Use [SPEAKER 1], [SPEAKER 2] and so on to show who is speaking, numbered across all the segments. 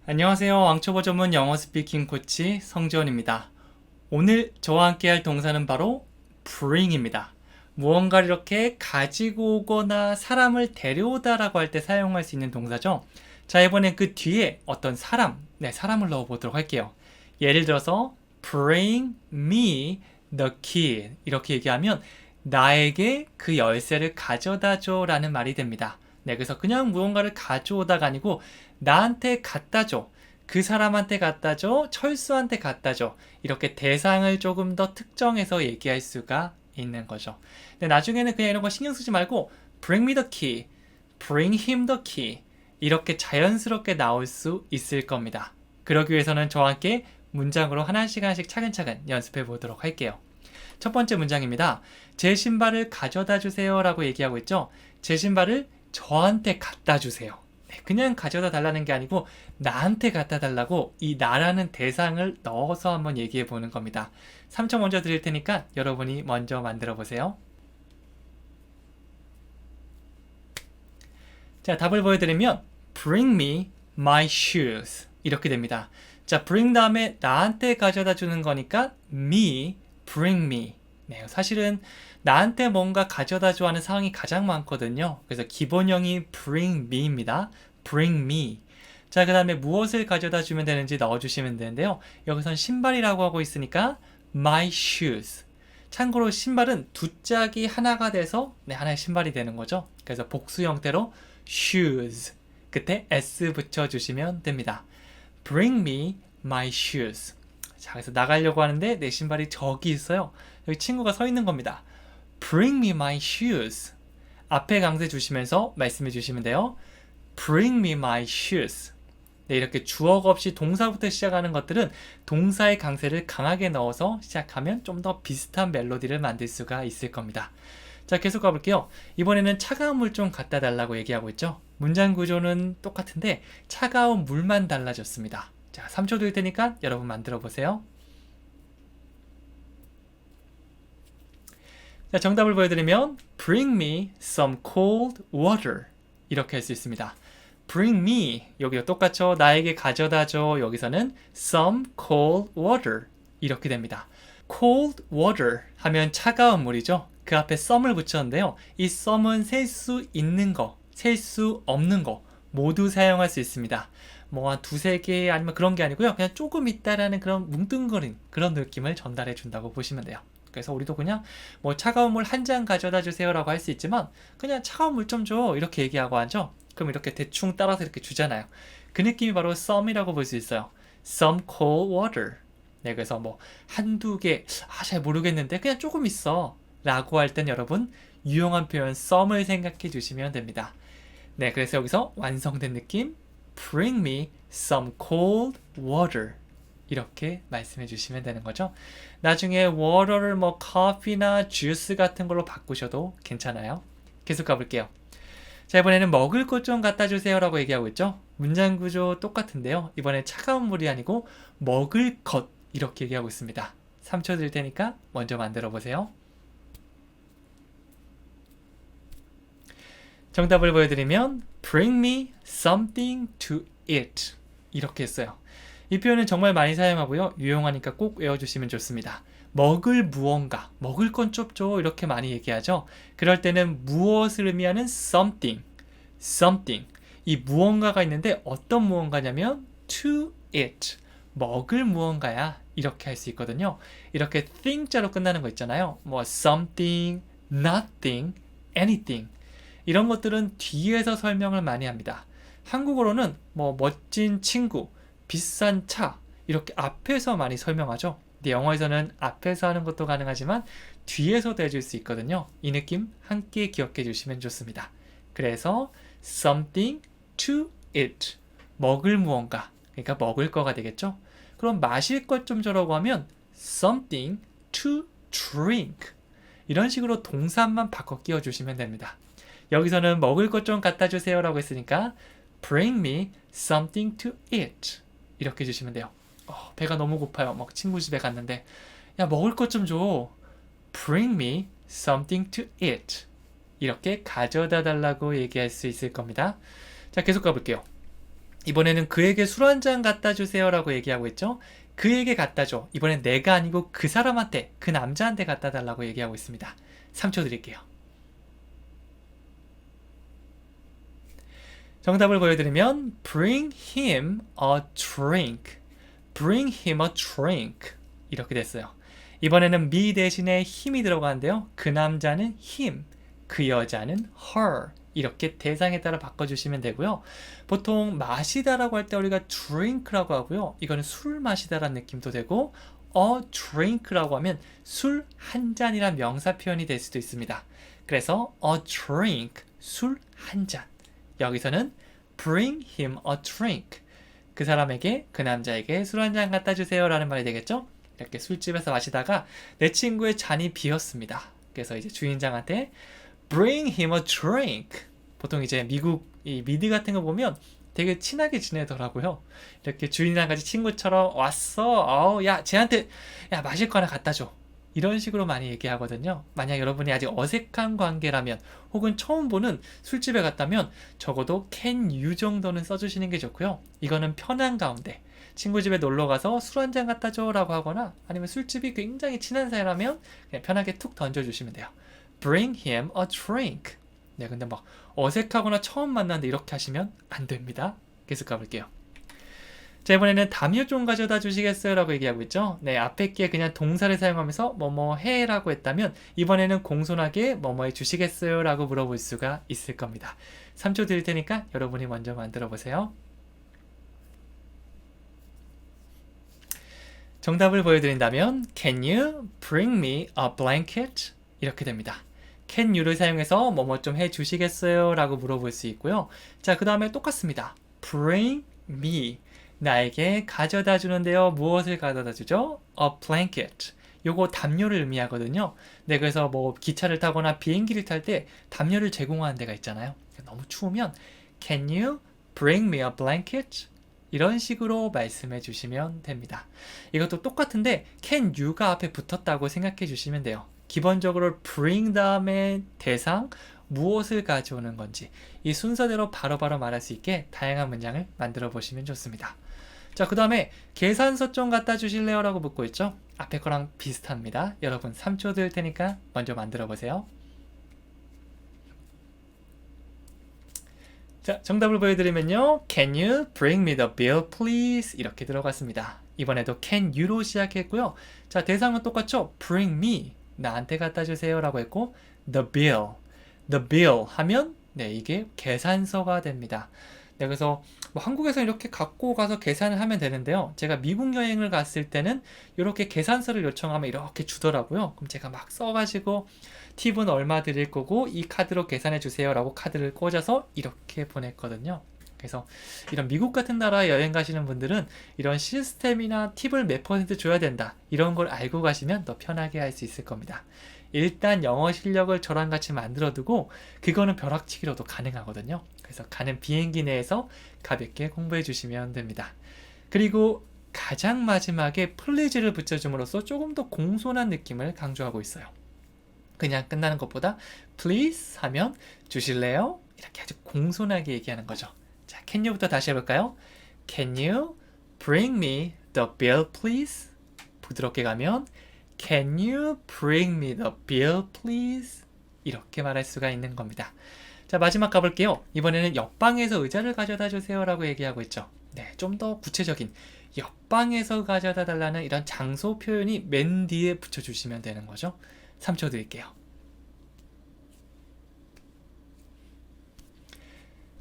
[SPEAKER 1] 안녕하세요. 왕초보 전문 영어 스피킹 코치 성지원입니다. 오늘 저와 함께 할 동사는 바로 bring입니다. 무언가를 이렇게 가지고 오거나 사람을 데려오다라고 할 때 사용할 수 있는 동사죠. 자, 이번엔 그 뒤에 어떤 사람을 넣어보도록 할게요. 예를 들어서 bring me the key 이렇게 얘기하면 나에게 그 열쇠를 가져다 줘 라는 말이 됩니다. 네, 그래서 그냥 무언가를 가져오다가 아니고 나한테 갖다 줘. 그 사람한테 갖다 줘. 철수한테 갖다 줘. 이렇게 대상을 조금 더 특정해서 얘기할 수가 있는 거죠. 근데 나중에는 그냥 이런 거 신경 쓰지 말고 bring me the key, bring him the key 이렇게 자연스럽게 나올 수 있을 겁니다. 그러기 위해서는 저와 함께 문장으로 하나씩 차근차근 연습해 보도록 할게요. 첫 번째 문장입니다. 제 신발을 가져다 주세요 라고 얘기하고 있죠. 제 신발을 저한테 갖다 주세요. 네, 그냥 가져다 달라는 게 아니고 나한테 갖다 달라고 이 나라는 대상을 넣어서 한번 얘기해 보는 겁니다. 3초 먼저 드릴 테니까 여러분이 먼저 만들어 보세요. 자, 답을 보여드리면 Bring me my shoes 이렇게 됩니다. 자, bring 다음에 나한테 가져다 주는 거니까 me, bring me. 네, 사실은 나한테 뭔가 가져다 줘 하는 상황이 가장 많거든요. 그래서 기본형이 bring me입니다. bring me. 자, 그 다음에 무엇을 가져다 주면 되는지 넣어주시면 되는데요. 여기선 신발이라고 하고 있으니까 my shoes. 참고로 신발은 두 짝이 하나가 돼서 하나의 신발이 되는 거죠. 그래서 복수 형태로 shoes. 끝에 s 붙여주시면 됩니다. Bring me my shoes. 자, 그래서 나가려고 하는데 내 신발이 저기 있어요. 여기 친구가 서 있는 겁니다. Bring me my shoes. 앞에 강세 주시면서 말씀해 주시면 돼요. Bring me my shoes. 네, 이렇게 주어가 없이 동사부터 시작하는 것들은 동사의 강세를 강하게 넣어서 시작하면 좀 더 비슷한 멜로디를 만들 수가 있을 겁니다. 자, 계속 가볼게요. 이번에는 차가운 물 좀 갖다 달라고 얘기하고 있죠. 문장 구조는 똑같은데 차가운 물만 달라졌습니다. 자, 3초 드릴 테니까 여러분 만들어 보세요. 자, 정답을 보여드리면 Bring me some cold water 이렇게 할 수 있습니다. Bring me 여기도 똑같죠. 나에게 가져다 줘. 여기서는 some cold water 이렇게 됩니다. cold water 하면 차가운 물이죠. 그 앞에 some을 붙였는데요. 이 some은 셀 수 있는 거, 셀 수 없는 거 모두 사용할 수 있습니다. 뭐 한 두세 개 아니면 그런 게 아니고요. 그냥 조금 있다라는 그런 뭉뚱그린 그런 느낌을 전달해 준다고 보시면 돼요. 그래서 우리도 그냥 뭐 차가운 물 한 잔 가져다 주세요라고 할 수 있지만 그냥 차가운 물 좀 줘 이렇게 얘기하고 하죠. 그럼 이렇게 대충 따라서 이렇게 주잖아요. 그 느낌이 바로 some이라고 볼 수 있어요. some cold water. 네, 그래서 뭐 한두 개, 잘 모르겠는데 그냥 조금 있어 라고 할 땐 여러분 유용한 표현 some을 생각해 주시면 됩니다. 네, 그래서 여기서 완성된 느낌 Bring me some cold water 이렇게 말씀해 주시면 되는 거죠. 나중에 water를 뭐 커피나 주스 같은 걸로 바꾸셔도 괜찮아요. 계속 가볼게요. 자, 이번에는 먹을 것 좀 갖다 주세요 라고 얘기하고 있죠. 문장 구조 똑같은데요. 이번엔 차가운 물이 아니고 먹을 것 이렇게 얘기하고 있습니다. 3초 드릴 테니까 먼저 만들어 보세요. 정답을 보여드리면 Bring me something to eat 이렇게 했어요. 이 표현은 정말 많이 사용하고요. 유용하니까 꼭 외워주시면 좋습니다. 먹을 무언가, 먹을 건 좀 줘 이렇게 많이 얘기하죠. 그럴 때는 무엇을 의미하는 something, something 이 무언가가 있는데 어떤 무언가냐면 to eat, 먹을 무언가야 이렇게 할 수 있거든요. 이렇게 thing자로 끝나는 거 있잖아요. 뭐 something, nothing, anything 이런 것들은 뒤에서 설명을 많이 합니다. 한국어로는 뭐 멋진 친구, 비싼 차 이렇게 앞에서 많이 설명하죠. 근데 영어에서는 앞에서 하는 것도 가능하지만 뒤에서도 해줄 수 있거든요. 이 느낌 함께 기억해 주시면 좋습니다. 그래서 something to eat 먹을 무언가 그러니까 먹을 거가 되겠죠. 그럼 마실 것 좀 줘라고 하면 something to drink 이런 식으로 동사만 바꿔 끼워 주시면 됩니다. 여기서는 먹을 것 좀 갖다 주세요 라고 했으니까 Bring me something to eat 이렇게 해주시면 돼요. 배가 너무 고파요. 막 친구 집에 갔는데 야 먹을 것 좀 줘. Bring me something to eat 이렇게 가져다 달라고 얘기할 수 있을 겁니다. 자, 계속 가볼게요. 이번에는 그에게 술 한 잔 갖다 주세요 라고 얘기하고 있죠. 그에게 갖다 줘. 이번엔 내가 아니고 그 사람한테, 그 남자한테 갖다 달라고 얘기하고 있습니다. 3초 드릴게요. 정답을 보여드리면 bring him a drink. bring him a drink. 이렇게 됐어요. 이번에는 me 대신에 힘이 들어가는데요. 그 남자는 him, 그 여자는 her. 이렇게 대상에 따라 바꿔주시면 되고요. 보통 마시다라고 할 때 우리가 drink라고 하고요. 이거는 술 마시다라는 느낌도 되고 a drink라고 하면 술 한 잔이란 명사 표현이 될 수도 있습니다. 그래서 a drink, 술 한 잔. 여기서는 bring him a drink. 그 사람에게, 그 남자에게 술 한 잔 갖다 주세요 라는 말이 되겠죠? 이렇게 술집에서 마시다가 내 친구의 잔이 비었습니다. 그래서 이제 주인장한테 bring him a drink. 보통 이제 미국 이 미드 같은 거 보면 되게 친하게 지내더라고요. 이렇게 주인이랑 같이 친구처럼 왔어. 야, 쟤한테 야 마실 거 하나 갖다 줘. 이런 식으로 많이 얘기하거든요. 만약 여러분이 아직 어색한 관계라면 혹은 처음 보는 술집에 갔다면 적어도 can you 정도는 써주시는 게 좋고요. 이거는 편한 가운데 친구 집에 놀러 가서 술 한 잔 갖다 줘 라고 하거나 아니면 술집이 굉장히 친한 사이라면 그냥 편하게 툭 던져주시면 돼요. Bring him a drink. 네, 근데 막 어색하거나 처음 만났는데 이렇게 하시면 안 됩니다. 계속 가볼게요. 자, 이번에는 담요 좀 가져다 주시겠어요? 라고 얘기하고 있죠. 네, 앞에 게 그냥 동사를 사용하면서 뭐뭐 해 라고 했다면 이번에는 공손하게 뭐뭐 해 주시겠어요? 라고 물어볼 수가 있을 겁니다. 3초 드릴 테니까 여러분이 먼저 만들어 보세요. 정답을 보여드린다면 Can you bring me a blanket? 이렇게 됩니다. Can you를 사용해서 뭐뭐 좀 해주시겠어요? 라고 물어볼 수 있고요. 자, 그 다음에 똑같습니다. Bring me. 나에게 가져다 주는데요. 무엇을 가져다 주죠? A blanket. 요거 담요를 의미하거든요. 네, 그래서 뭐 기차를 타거나 비행기를 탈 때 담요를 제공하는 데가 있잖아요. 너무 추우면 Can you bring me a blanket? 이런 식으로 말씀해 주시면 됩니다. 이것도 똑같은데 can you가 앞에 붙었다고 생각해 주시면 돼요. 기본적으로 bring 다음에 대상, 무엇을 가져오는 건지 이 순서대로 바로바로 말할 수 있게 다양한 문장을 만들어 보시면 좋습니다. 자, 그 다음에 계산서 좀 갖다 주실래요? 라고 묻고 있죠. 앞에 거랑 비슷합니다. 여러분 3초 드릴 테니까 먼저 만들어 보세요. 자, 정답을 보여드리면요. Can you bring me the bill, please? 이렇게 들어갔습니다. 이번에도 can you로 시작했고요. 자, 대상은 똑같죠? Bring me, 나한테 갖다 주세요 라고 했고 the bill, the bill 하면 네, 이게 계산서가 됩니다. 네, 그래서 뭐 한국에서 이렇게 갖고 가서 계산을 하면 되는데요. 제가 미국 여행을 갔을 때는 이렇게 계산서를 요청하면 이렇게 주더라고요. 그럼 제가 막 써가지고 팁은 얼마 드릴 거고 이 카드로 계산해 주세요 라고 카드를 꽂아서 이렇게 보냈거든요. 그래서 이런 미국 같은 나라 여행 가시는 분들은 이런 시스템이나 팁을 몇 퍼센트 줘야 된다 이런 걸 알고 가시면 더 편하게 할 수 있을 겁니다. 일단 영어 실력을 저랑 같이 만들어 두고 그거는 벼락치기로도 가능하거든요. 그래서 가는 비행기 내에서 가볍게 공부해 주시면 됩니다. 그리고 가장 마지막에 please를 붙여줌으로써 조금 더 공손한 느낌을 강조하고 있어요. 그냥 끝나는 것보다 please 하면 주실래요? 이렇게 아주 공손하게 얘기하는 거죠. 자, can you부터 다시 해볼까요? Can you bring me the bill, please? 부드럽게 가면 Can you bring me the bill, please? 이렇게 말할 수가 있는 겁니다. 자, 마지막 가볼게요. 이번에는 옆방에서 의자를 가져다 주세요 라고 얘기하고 있죠. 네, 좀 더 구체적인 옆방에서 가져다 달라는 이런 장소 표현이 맨 뒤에 붙여주시면 되는 거죠. 3초 드릴게요.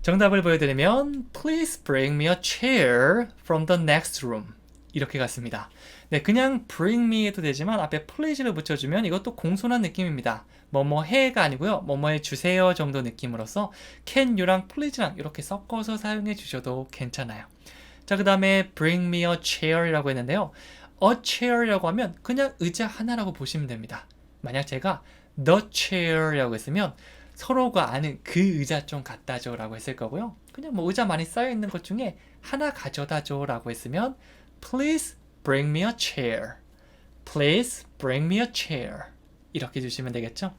[SPEAKER 1] 정답을 보여드리면 Please bring me a chair from the next room. 이렇게 갔습니다. 네, 그냥 bring me 해도 되지만 앞에 please를 붙여주면 이것도 공손한 느낌입니다. 뭐뭐 해가 아니고요. 뭐뭐 해 주세요 정도 느낌으로써 can you랑 please랑 이렇게 섞어서 사용해 주셔도 괜찮아요. 자, 그 다음에 bring me a chair이라고 했는데요. a chair이라고 하면 그냥 의자 하나라고 보시면 됩니다. 만약 제가 the chair이라고 했으면 서로가 아는 그 의자 좀 갖다 줘 라고 했을 거고요. 그냥 뭐 의자 많이 쌓여 있는 것 중에 하나 가져다 줘 라고 했으면 Please bring me a chair. Please bring me a chair. 이렇게 주시면 되겠죠.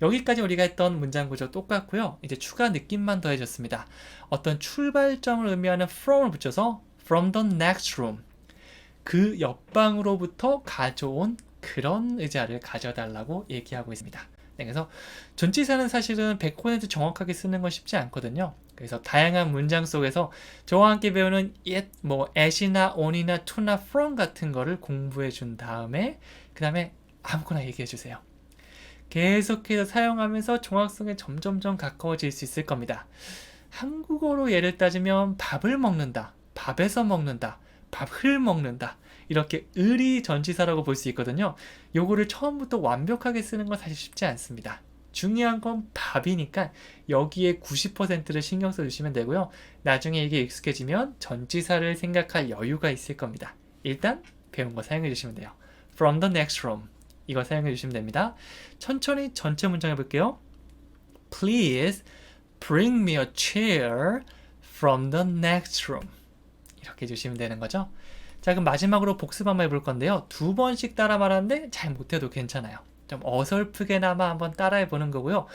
[SPEAKER 1] 여기까지 우리가 했던 문장 구조 똑같고요. 이제 추가 느낌만 더해졌습니다. 어떤 출발점을 의미하는 from을 붙여서 from the next room. 그 옆방으로부터 가져온 그런 의자를 가져달라고 얘기하고 있습니다. 네, 그래서 전치사는 사실은 100% 정확하게 쓰는 건 쉽지 않거든요. 그래서 다양한 문장 속에서 저와 함께 배우는 it, at이나 on이나 to나 from 같은 거를 공부해 준 다음에 그 다음에 아무거나 얘기해 주세요. 계속해서 사용하면서 정확성에 점점점 가까워질 수 있을 겁니다. 한국어로 예를 따지면 밥을 먹는다, 밥에서 먹는다, 밥을 먹는다, 이렇게 을이 전치사라고 볼 수 있거든요. 요거를 처음부터 완벽하게 쓰는 건 사실 쉽지 않습니다. 중요한 건 밥이니까 여기에 90%를 신경 써주시면 되고요. 나중에 이게 익숙해지면 전치사를 생각할 여유가 있을 겁니다. 일단 배운 거 사용해 주시면 돼요. From the next room. 이거 사용해 주시면 됩니다. 천천히 전체 문장 해볼게요. Please bring me a chair from the next room. 이렇게 해주시면 되는 거죠. 자, 그럼 마지막으로 복습 한번 해볼 건데요. 2번씩 따라 말하는데 잘 못해도 괜찮아요. 좀 어설프게나마 한번 따라해 보는 거고요.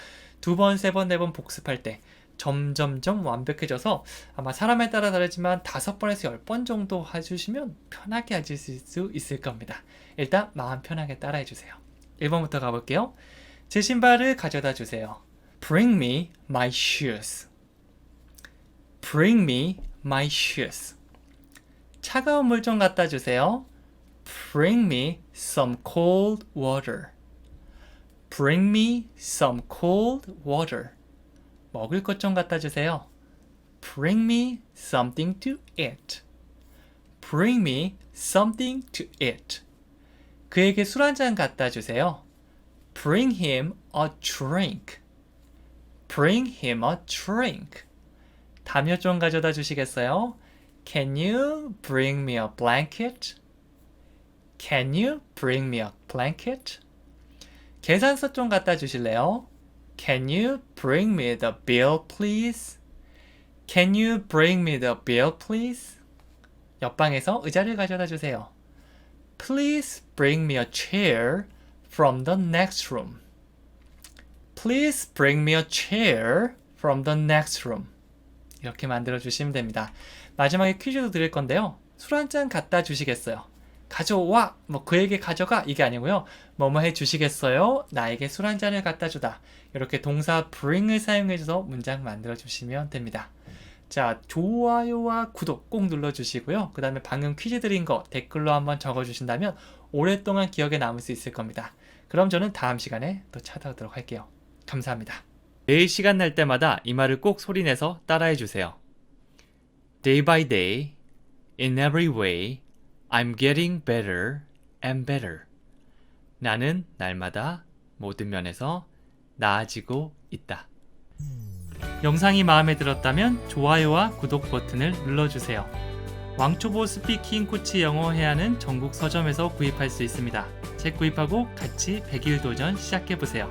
[SPEAKER 1] 2번, 3번, 4번 복습할 때 점점점 완벽해져서 아마 사람에 따라 다르지만 5번에서 10번 정도 해주시면 편하게 하실 수 있을 겁니다. 일단 마음 편하게 따라해 주세요. 1번부터 가볼게요. 제 신발을 가져다 주세요. Bring me my shoes. Bring me my shoes. 차가운 물 좀 갖다 주세요. Bring me some cold water. Bring me some cold water. 먹을 것 좀 갖다 주세요. Bring me something to eat. Bring me something to eat. 그에게 술 한 잔 갖다 주세요. Bring him a drink. Bring him a drink. 담요 좀 가져다 주시겠어요? Can you bring me a blanket? Can you bring me a blanket? 계산서 좀 갖다 주실래요? Can you bring me the bill, please? Can you bring me the bill, please? 옆방에서 의자를 가져다 주세요. Please bring me a chair from the next room. Please bring me a chair from the next room. 이렇게 만들어 주시면 됩니다. 마지막에 퀴즈도 드릴 건데요. 술 한 잔 갖다 주시겠어요? 가져와, 그에게 가져가 이게 아니고요. 뭐뭐 해 주시겠어요? 나에게 술 한 잔을 갖다 주다. 이렇게 동사 bring을 사용해서 문장 만들어 주시면 됩니다. 자, 좋아요와 구독 꼭 눌러주시고요. 그 다음에 방금 퀴즈 드린 거 댓글로 한번 적어주신다면 오랫동안 기억에 남을 수 있을 겁니다. 그럼 저는 다음 시간에 또 찾아오도록 할게요. 감사합니다. 매일 시간 날 때마다 이 말을 꼭 소리내서 따라해 주세요. Day by day, in every way, I'm getting better and better. 나는 날마다 모든 면에서 나아지고 있다. 영상이 마음에 들었다면 좋아요와 구독 버튼을 눌러주세요. 왕초보 스피킹 코치 영어 해야하는 전국 서점에서 구입할 수 있습니다. 책 구입하고 같이 100일 도전 시작해보세요.